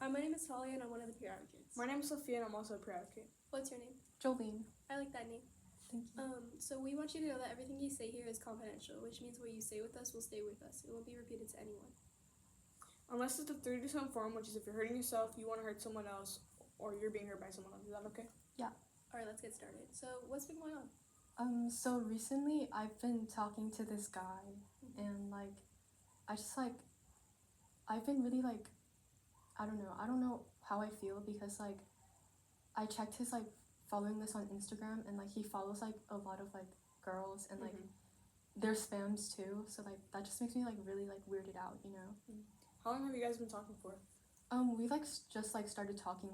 My name is Talia and I'm one of the peer advocates. My name is Sophia and I'm also a peer advocate. What's your name? Jolene. I like that name. Thank you. So we want you to know that everything you say here is confidential, which means what you say with us will stay with us. It won't be repeated to anyone. Unless it's a 3-2 form, which is if you're hurting yourself, you want to hurt someone else, or you're being hurt by someone else. Is that okay? Yeah. Alright, let's get started. So what's been going on? So recently I've been talking to this guy and I've been really I don't know how I feel because I checked his following list on Instagram and he follows a lot of girls and they're spams too, so that just makes me really weirded out, you know. How long have you guys been talking for? We just started talking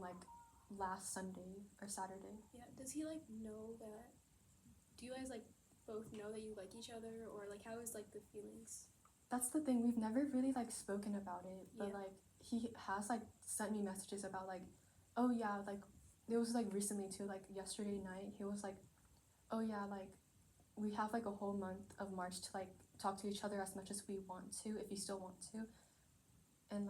last Sunday or Saturday. Yeah, does he know that, do you guys both know that you like each other, or how is the feelings? That's the thing, we've never really spoken about it, but Yeah. he has sent me messages about oh yeah, it was recently too, yesterday night he was oh yeah, we have a whole month of March to talk to each other as much as we want to, if you still want to, and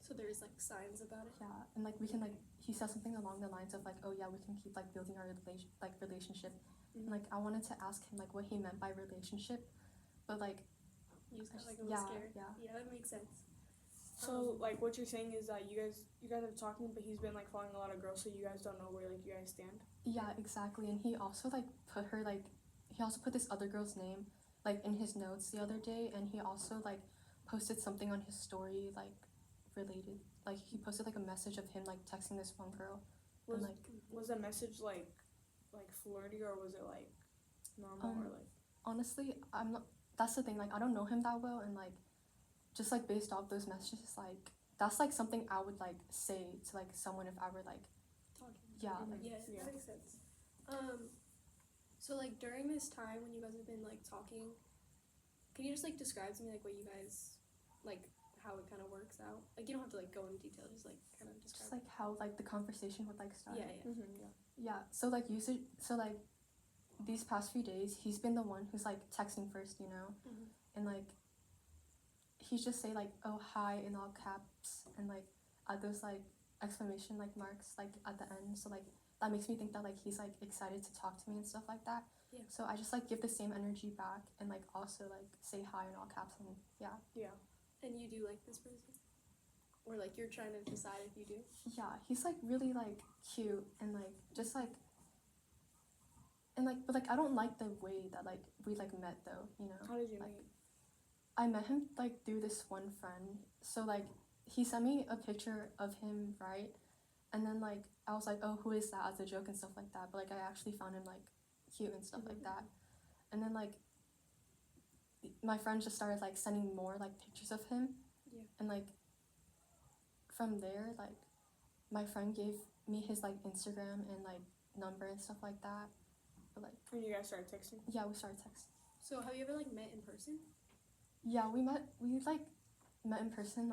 So there's signs about it? yeah, and we can he said something along the lines of oh yeah, we can keep building our relationship. And I wanted to ask him what he meant by relationship, but You just got a little yeah, scared? yeah. Yeah, that makes sense. So what you're saying is that you guys are talking, but he's been following a lot of girls, so you guys don't know where you guys stand. Yeah, exactly. And he also put her he also put this other girl's name in his notes the other day, and he also posted something on his story related, he posted a message of him texting this one girl. Was the message flirty, or was it normal, or honestly, I'm not, that's the thing, I don't know him that well, and just based off those messages, that's something I would say to someone if I were Talking. yeah, Yeah, that makes sense. So during this time when you guys have been talking, can you just describe to me what you guys how it kind of works out? You don't have to go into detail, just kind of just describe. how the conversation would start. Yeah, yeah. yeah. Yeah, so usually, so these past few days he's been the one who's texting first, you know. And he's just say oh hi in all caps, and add those exclamation marks at the end, so that makes me think that he's excited to talk to me and stuff like that. Yeah. So I just give the same energy back, and also say hi in all caps, and yeah. And you do like this person, or you're trying to decide if you do? Yeah, he's really cute, and just and but I don't like the way that we met though, you know. How did you meet? I met him through this one friend. So he sent me a picture of him, right? And then I was oh, who is that, as a joke and stuff like that, but I actually found him cute and stuff like that. And then my friend just started sending more pictures of him. Yeah. And from there my friend gave me his Instagram and number and stuff like that. But And you guys started texting? yeah, we started texting. So have you ever met in person? Yeah, we met in person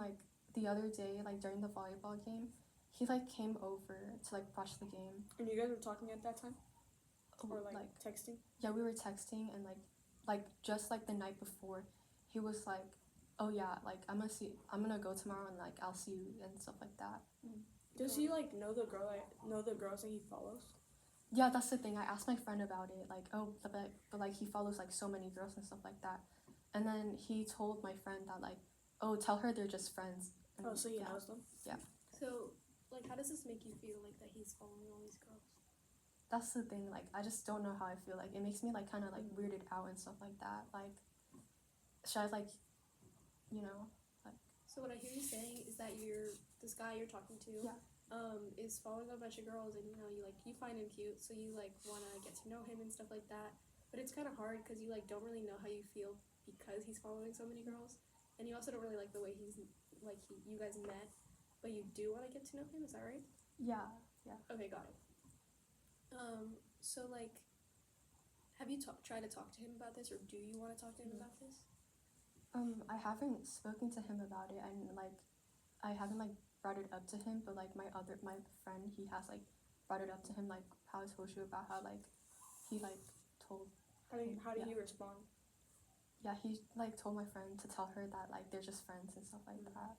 the other day, during the volleyball game. He came over to watch the game. And you guys were talking at that time? Or texting? Yeah, we were texting, and just the night before he was oh yeah, I'm gonna go tomorrow, and I'll see you and stuff like that. Does he know the girls that he follows? Yeah, that's the thing. I asked my friend about it, oh, but he follows so many girls and stuff like that. And then he told my friend that oh, tell her they're just friends. And, oh, so he yeah. knows them? Yeah. So how does this make you feel that he's following all these girls? That's the thing, I just don't know how I feel. It makes me kind of weirded out and stuff like that. Should I you know, So what I hear you saying is that this guy you're talking to, yeah, is following a bunch of girls, and you find him cute, so you want to get to know him and stuff like that. But it's kind of hard because you don't really know how you feel because he's following so many girls, and you also don't really like the way he's you guys met, but you do want to get to know him. Is that right? yeah. Okay, got it. So have you tried to talk to him about this, or do you want to talk to him about this? I haven't spoken to him about it, and I haven't brought it up to him, but my friend, he has brought it up to him, how I told you about how he told How did he respond? Yeah, he told my friend to tell her that they're just friends and stuff like that.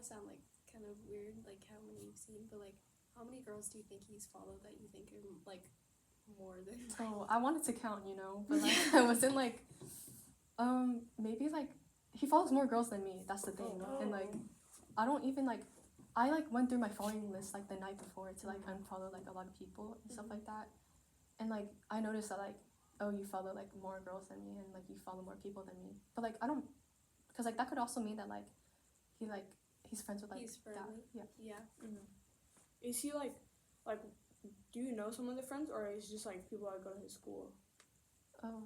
sound like kind of weird, like how many you've seen, but like how many girls do you think he's followed that you think are like more than? Oh, I wanted to count, you know, but like I wasn't like, maybe like he follows more girls than me. That's the thing, and like I don't even like. I like went through my following list like the night before to like unfollow like a lot of people and stuff like that, and like I noticed that like, oh, you follow like more girls than me, and like you follow more people than me. But like I don't, because like that could also mean that like he's friends with like He's friendly. that. Yeah. Is he like do you know some of the friends, or is it just like people that go to his school? Oh,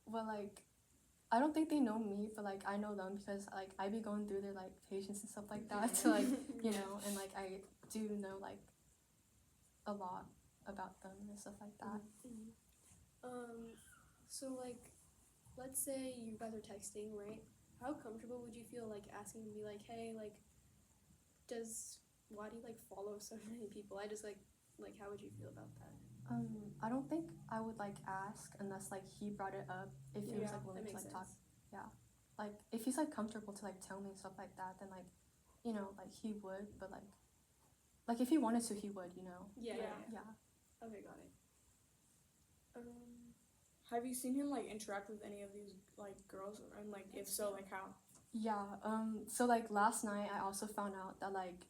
well, like I don't think they know me, but like I know them because like I be going through their like pages and stuff like that to like you know, and like I do know like a lot about them and stuff like that. So like, let's say you guys are texting, right? How comfortable would you feel like asking to be like, hey, like, why do you like follow so many people? I just like how would you feel about that? I don't think I would like ask unless like he brought it up if he was like willing to like talk. Yeah, like if he's like comfortable to like tell me stuff like that, then like, you know, like he would. But like if he wanted to, he would. You know. Yeah. Okay, got it. Have you seen him like interact with any of these like girls, and like if so, like how? Yeah. So like last night, I also found out that like,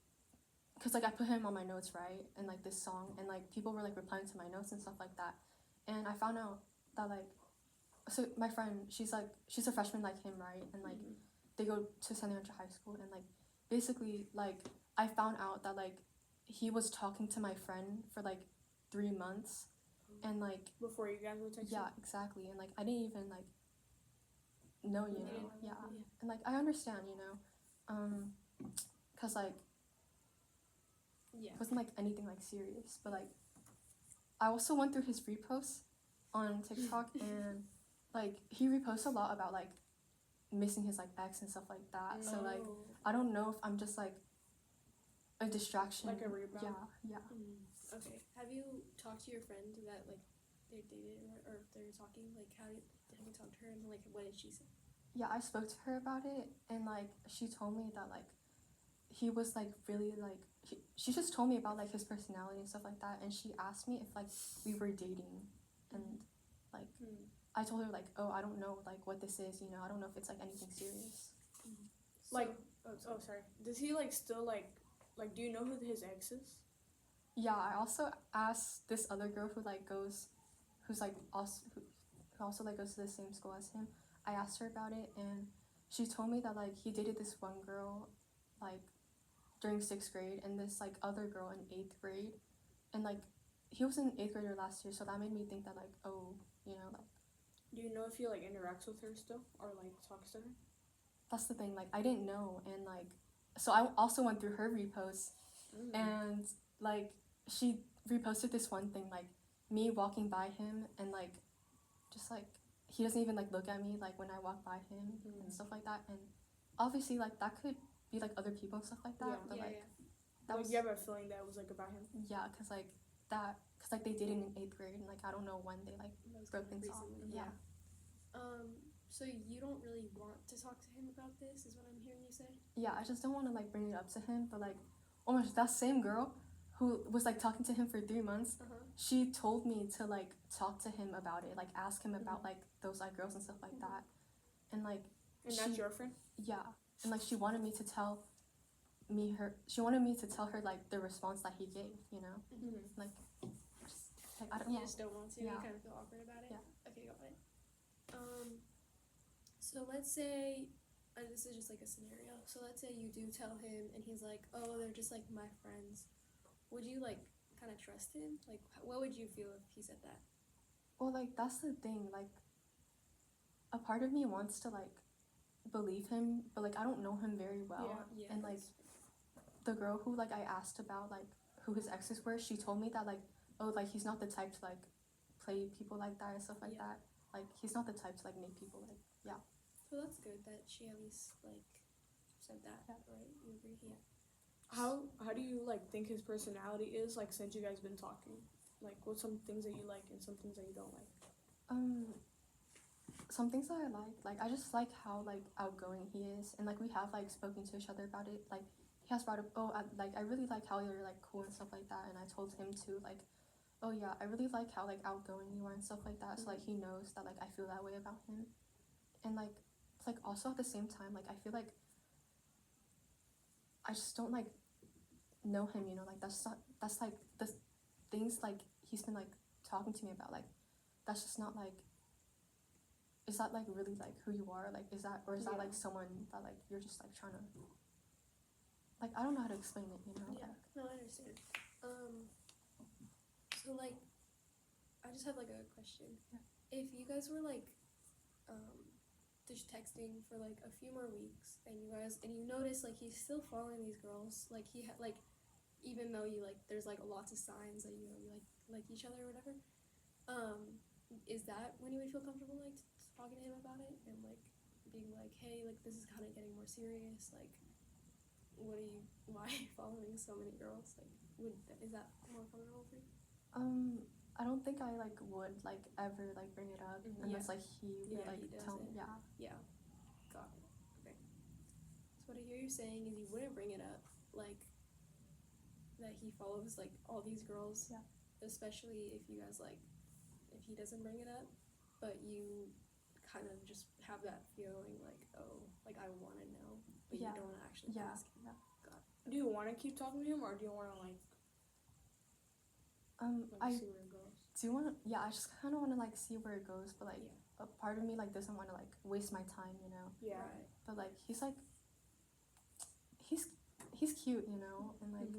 cause like I put him on my notes, right, and like this song, and like people were like replying to my notes and stuff like that, and I found out that like, so my friend, she's a freshman like him, right, and like they go to San Leandro High School, and like basically like I found out that like he was talking to my friend for like 3 months, and like before you guys were texting. Yeah, exactly, and like I didn't even like know, you know, yeah, and like I understand, you know, cause like it wasn't like anything like serious, but like I also went through his reposts on TikTok and like he reposts a lot about like missing his like ex and stuff like that. So like I don't know if I'm just like a distraction. Like a rebound. Yeah. Okay. Have you talked to your friend that like they dated or if they're talking? Like have you talked to her and like what did she say? Yeah, I spoke to her about it and like she told me that like he was like really like she just told me about like his personality and stuff like that, and she asked me if like we were dating, and like I told her like, oh, I don't know like what this is, you know, I don't know if it's like anything serious. Like sorry, does he like still like do you know who his ex is? Yeah, I also asked this other girl who like goes, who's like also who also like goes to the same school as him. I asked her about it, and she told me that like he dated this one girl like during 6th grade and this like other girl in 8th grade, and like he was an 8th grader last year, so that made me think that like, oh, you know, like. Do you know if he like interacts with her still or like talks to her? That's the thing, like I didn't know, and like so I also went through her reposts, and like she reposted this one thing like me walking by him and like just like he doesn't even like look at me like when I walk by him and stuff like that, and obviously like that could be like other people and stuff like that, but that was, you have a feeling that it was like about him? Yeah, because like they dated in 8th grade, and like I don't know when they like broke things off. So you don't really want to talk to him about this, is what I'm hearing you say? Yeah, I just don't want to like bring it up to him, but like almost that same girl who was like talking to him for 3 months, she told me to like talk to him about it, like ask him about like those like girls and stuff like that, and like. And that's your friend? Yeah, and like she wanted me to tell her like the response that he gave, you know, like I don't know. You just don't want to. You kind of feel awkward about it. Yeah. Okay, got it. So let's say, this is just like a scenario. So let's say you do tell him, and he's like, "Oh, they're just like my friends." Would you like kind of trust him? Like, what would you feel if he said that? Well, like that's the thing. Like, a part of me wants to like believe him, but like I don't know him very well, and like the girl who like I asked about like who his exes were, she told me that like, oh, like he's not the type to like play people like that and stuff like that. Like he's not the type to like make people like So that's good that she at least like said that, right? You agree? Yeah. How do you like think his personality is like since you guys been talking? Like what's some things that you like and some things that you don't like? some things that I like I just like how like outgoing he is, and like we have like spoken to each other about it. Like he has brought up, oh, I really like how you're like cool and stuff like that, and I told him too, like, oh yeah, I really like how like outgoing you are and stuff like that. So like he knows that like I feel that way about him, and like it's like also at the same time like I feel like I just don't like know him, you know, like that's like the things like he's been like talking to me about, like that's just not like, is that like really like who you are, like is that, or is that like someone that like you're just like trying to, like I don't know how to explain it, you know. Yeah, Like, no, I understand. So like I just have like a question. Yeah. If you guys were like just texting for like a few more weeks, and you notice like he's still following these girls, like like even though you like there's like lots of signs that you know you like each other or whatever, is that when you would feel comfortable like talking to him about it and like being like, hey, like this is kind of getting more serious, like why are you following so many girls, like is that more comfortable for you? I don't think I like would like ever like bring it up unless like he would like he does tell me. it. Yeah, got it. Okay, so what I hear you saying is you wouldn't bring it up, like that he follows like all these girls, especially if you guys like, if he doesn't bring it up, but you kind of just have that feeling like, oh, like I want to know, but you don't want to actually ask him. Got it. Do you want to keep talking to him, or do you want to like I see where it goes? do want to, I just kind of want to like see where it goes, but like a part of me like doesn't want to like waste my time, you know. Yeah. Right. But like he's cute, you know, and like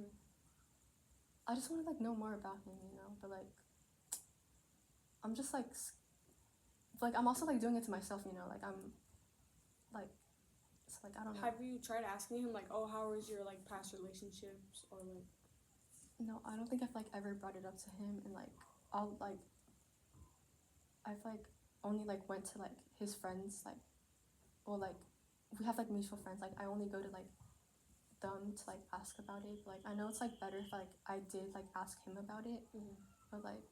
I just want to like know more about him, you know. But like I'm just like I'm also like doing it to myself, you know. Like I'm like, it's like I don't know. Have you tried asking him like, oh, how was your like past relationships, or like? No, I don't think I've like ever brought it up to him, and like I've like only like went to like his friends, like, or like we have like mutual friends, like I only go to like them to like ask about it. Like I know it's like better if like I did like ask him about it, but like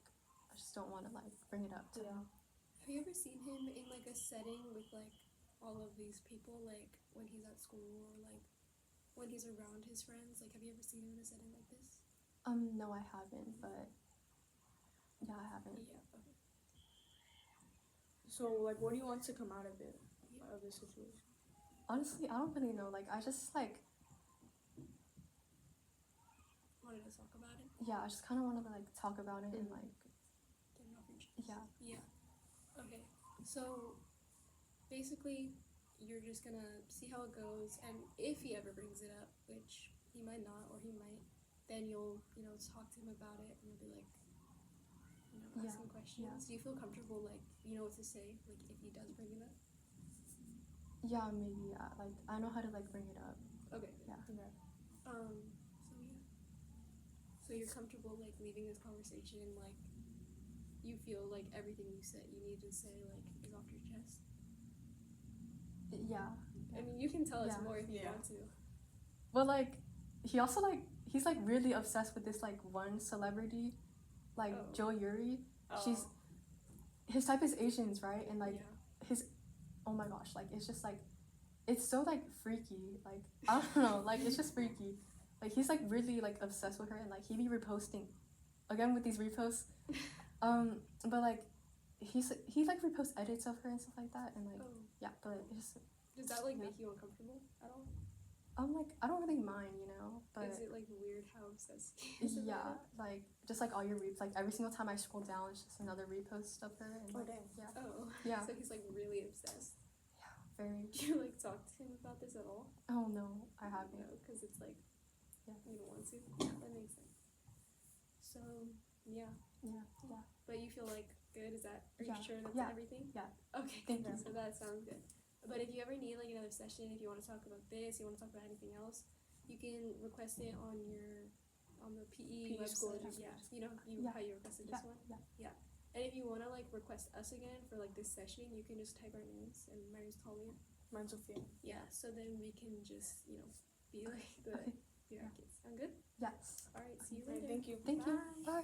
I just don't want to like bring it up to him. Have you ever seen him in like a setting with like all of these people, like when he's at school or like when he's around his friends? Like have you ever seen him in a setting like this? No, I haven't, but yeah, I haven't. Yeah, okay. So like, what do you want to come out of it, out of this situation? Honestly, I don't really know. Like I just like, Wanted to talk about it? I just kind of want to like talk about it and like Get it off your chest. Yeah. Okay, so basically you're just gonna see how it goes, and if he ever brings it up, which he might not or he might, then you'll talk to him about it, and you'll be like, ask him questions. Do you feel comfortable, like you know what to say, like if he does bring it up? Yeah, maybe. Like I know how to like bring it up. Okay. Yeah. Okay. So you're comfortable like leaving this conversation, like you feel like everything you need to say like is off your chest? Yeah. I mean, you can tell us more if you want to. But like he also like he's like really obsessed with this like one celebrity, like Jo Yuri. She's his type is Asians, right? And like his, oh my gosh, like it's just like it's so like freaky, like I don't know, like it's just freaky. Like he's like really like obsessed with her, and like he be reposting again with these reposts, but like he like reposts edits of her and stuff like that, and like but it's just, does that like make you uncomfortable at all? Like I don't really mind, you know, but is it like weird how obsessed he is about it? Like just like all your like every single time I scroll down it's just another repost of her, and like, So he's like really obsessed. Very. Do you like talk to him about this at all? Oh no, I haven't. No, because it's like you don't want to. That makes sense. So but you feel like good? Is that, are you sure that's everything? Okay, thank you. So that sounds good. But if you ever need like another session, if you want to talk about this, you want to talk about anything else, you can request it on the PE website. School. How you requested this one. And if you want to like request us again for like this session, you can just type our names, and my name's Talia. Mine's Sophia. Yeah, so then we can just be like the kids. Sound good? Yes. All right, see you later. Thank you. Bye.